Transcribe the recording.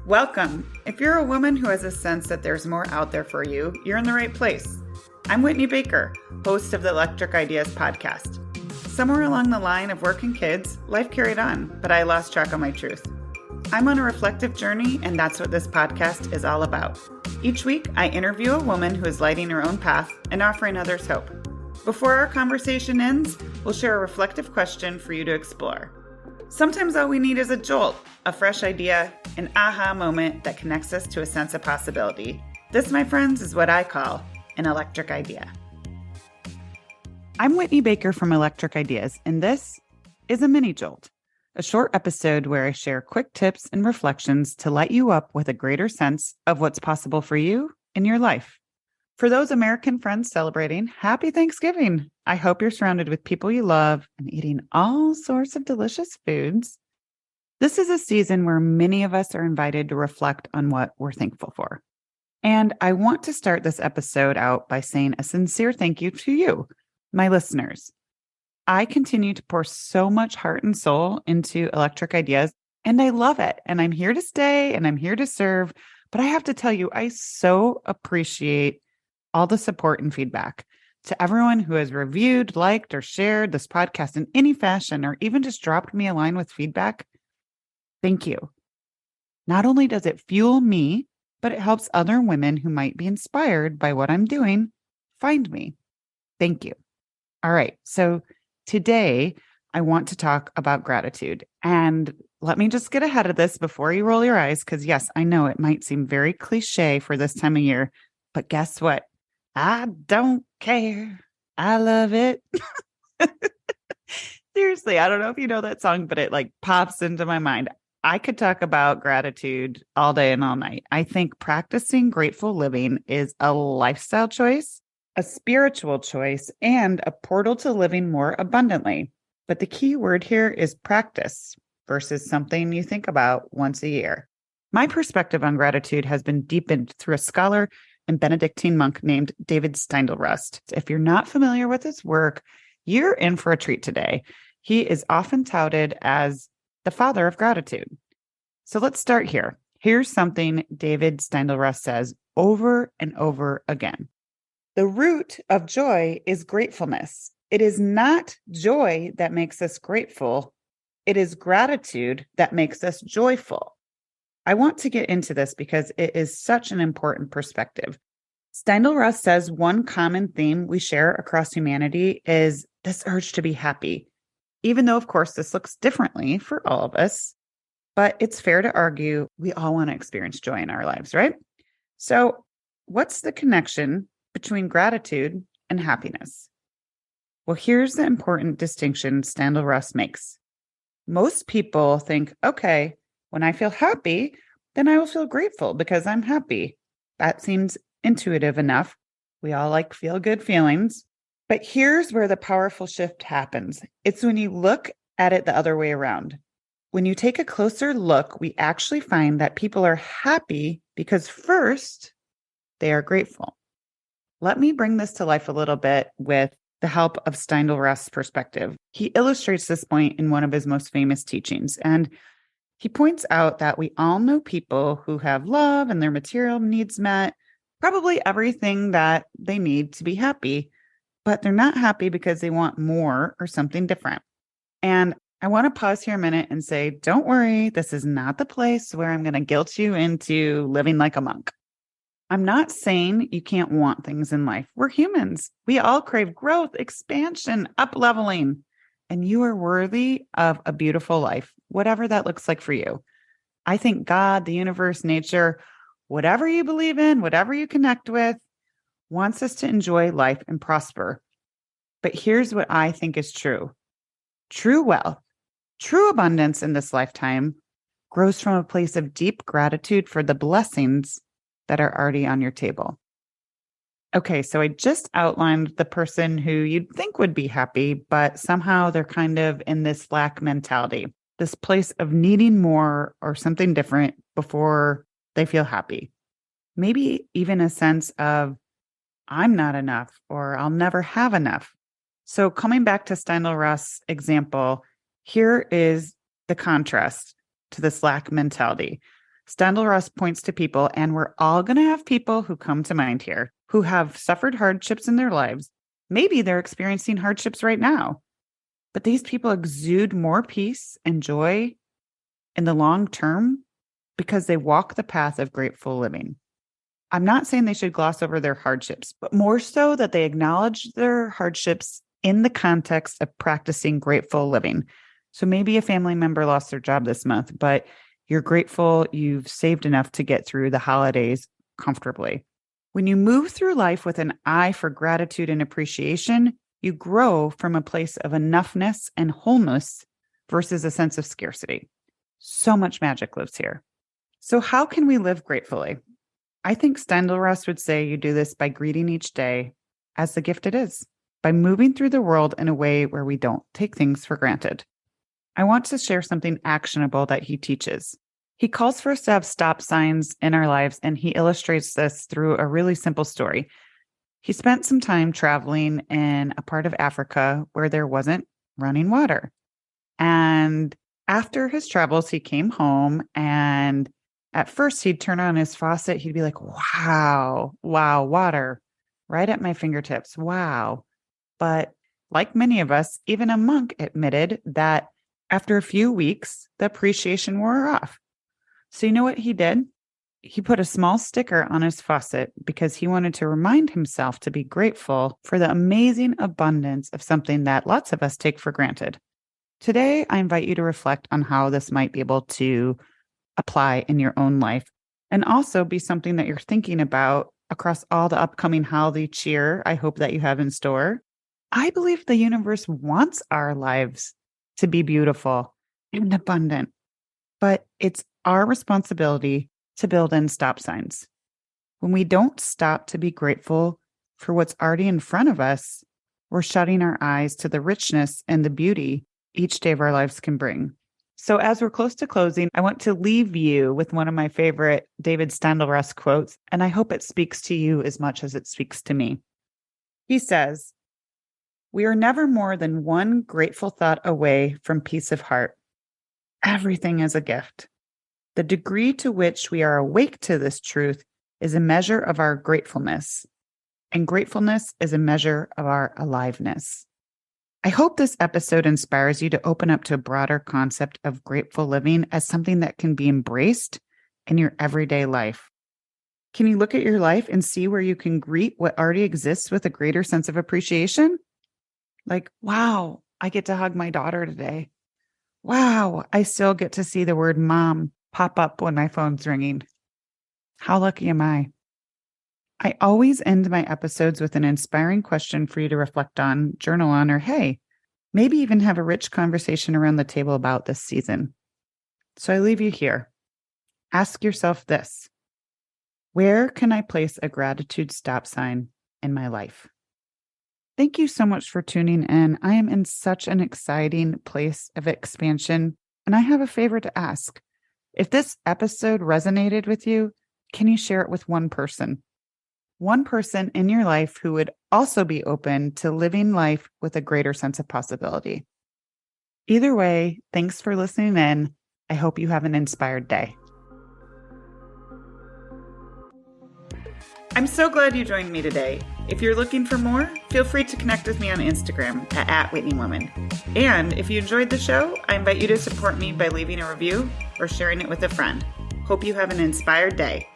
Welcome. If you're a woman who has a sense that there's more out there for you, you're in the right place. I'm Whitney Baker, host of the Electric Ideas podcast. Somewhere along the line of work and kids, life carried on, but I lost track of my truth. I'm on a reflective journey, and that's what this podcast is all about. Each week, I interview a woman who is lighting her own path and offering others hope. Before our conversation ends, we'll share a reflective question for you to explore. Sometimes all we need is a jolt, a fresh idea, an aha moment that connects us to a sense of possibility. This, my friends, is what I call an electric idea. I'm Whitney Baker from Electric Ideas, and this is a mini jolt, a short episode where I share quick tips and reflections to light you up with a greater sense of what's possible for you in your life. For those American friends celebrating, happy Thanksgiving. I hope you're surrounded with people you love and eating all sorts of delicious foods. This is a season where many of us are invited to reflect on what we're thankful for. And I want to start this episode out by saying a sincere thank you to you, my listeners. I continue to pour so much heart and soul into Electric Ideas, and I love it. And I'm here to stay and I'm here to serve. But I have to tell you, I so appreciate all the support and feedback. To everyone who has reviewed, liked, or shared this podcast in any fashion, or even just dropped me a line with feedback, thank you. Not only does it fuel me, but it helps other women who might be inspired by what I'm doing find me. Thank you. All right. So today I want to talk about gratitude. And let me just get ahead of this before you roll your eyes, because yes, I know it might seem very cliche for this time of year, but guess what? I don't care. I love it. Seriously, I don't know if you know that song, but it like pops into my mind. I could talk about gratitude all day and all night. I think practicing grateful living is a lifestyle choice, a spiritual choice, and a portal to living more abundantly. But the key word here is practice versus something you think about once a year. My perspective on gratitude has been deepened through a scholar and Benedictine monk named David Steindl-Rast. If you're not familiar with his work, you're in for a treat today. He is often touted as the father of gratitude. So let's start here. Here's something David Steindl-Rast says over and over again. The root of joy is gratefulness. It is not joy that makes us grateful. It is gratitude that makes us joyful. I want to get into this because it is such an important perspective. Steindl-Rast says one common theme we share across humanity is this urge to be happy, even though, of course, this looks differently for all of us. But it's fair to argue we all want to experience joy in our lives, right? So what's the connection between gratitude and happiness? Well, here's the important distinction Steindl-Rast makes. Most people think, okay, when I feel happy, then I will feel grateful because I'm happy. That seems intuitive enough. We all like feel-good feelings. But here's where the powerful shift happens. It's when you look at it the other way around. When you take a closer look, we actually find that people are happy because first, they are grateful. Let me bring this to life a little bit with the help of Steindl-Rast's perspective. He illustrates this point in one of his most famous teachings, and he points out that we all know people who have love and their material needs met, probably everything that they need to be happy, but they're not happy because they want more or something different. And I want to pause here a minute and say, don't worry, this is not the place where I'm going to guilt you into living like a monk. I'm not saying you can't want things in life. We're humans. We all crave growth, expansion, up-leveling. And you are worthy of a beautiful life, whatever that looks like for you. I think God, the universe, nature, whatever you believe in, whatever you connect with, wants us to enjoy life and prosper. But here's what I think is true. True wealth, true abundance in this lifetime grows from a place of deep gratitude for the blessings that are already on your table. Okay, so I just outlined the person who you'd think would be happy, but somehow they're kind of in this lack mentality, this place of needing more or something different before they feel happy. Maybe even a sense of, I'm not enough or I'll never have enough. So coming back to Steindl-Rast's example, here is the contrast to this lack mentality. Steindl-Rast points to people, and we're all going to have people who come to mind here, who have suffered hardships in their lives. Maybe they're experiencing hardships right now, but these people exude more peace and joy in the long term because they walk the path of grateful living. I'm not saying they should gloss over their hardships, but more so that they acknowledge their hardships in the context of practicing grateful living. So maybe a family member lost their job this month, but you're grateful you've saved enough to get through the holidays comfortably. When you move through life with an eye for gratitude and appreciation, you grow from a place of enoughness and wholeness versus a sense of scarcity. So much magic lives here. So how can we live gratefully? I think Steindl-Rast would say you do this by greeting each day as the gift it is, by moving through the world in a way where we don't take things for granted. I want to share something actionable that he teaches. He calls for us to have stop signs in our lives, and he illustrates this through a really simple story. He spent some time traveling in a part of Africa where there wasn't running water. And after his travels, he came home, and at first he'd turn on his faucet. He'd be like, wow, water right at my fingertips. Wow. But like many of us, even a monk admitted that after a few weeks, the appreciation wore off. So you know what he did? He put a small sticker on his faucet because he wanted to remind himself to be grateful for the amazing abundance of something that lots of us take for granted. Today, I invite you to reflect on how this might be able to apply in your own life and also be something that you're thinking about across all the upcoming holiday cheer I hope that you have in store. I believe the universe wants our lives to be beautiful and abundant, but it's our responsibility to build in stop signs. When we don't stop to be grateful for what's already in front of us, we're shutting our eyes to the richness and the beauty each day of our lives can bring. So as we're close to closing, I want to leave you with one of my favorite David Steindl-Rast quotes, and I hope it speaks to you as much as it speaks to me. He says, "We are never more than one grateful thought away from peace of heart. Everything is a gift. The degree to which we are awake to this truth is a measure of our gratefulness, and gratefulness is a measure of our aliveness." I hope this episode inspires you to open up to a broader concept of grateful living as something that can be embraced in your everyday life. Can you look at your life and see where you can greet what already exists with a greater sense of appreciation? Like, wow, I get to hug my daughter today. Wow, I still get to see the word mom pop up when my phone's ringing. How lucky am I? I always end my episodes with an inspiring question for you to reflect on, journal on, or hey, maybe even have a rich conversation around the table about this season. So I leave you here. Ask yourself this: where can I place a gratitude stop sign in my life? Thank you so much for tuning in. I am in such an exciting place of expansion, and I have a favor to ask. If this episode resonated with you, can you share it with one person? One person in your life who would also be open to living life with a greater sense of possibility. Either way, thanks for listening in. I hope you have an inspired day. I'm so glad you joined me today. If you're looking for more, feel free to connect with me on Instagram at @WhitneyWoman. And if you enjoyed the show, I invite you to support me by leaving a review or sharing it with a friend. Hope you have an inspired day.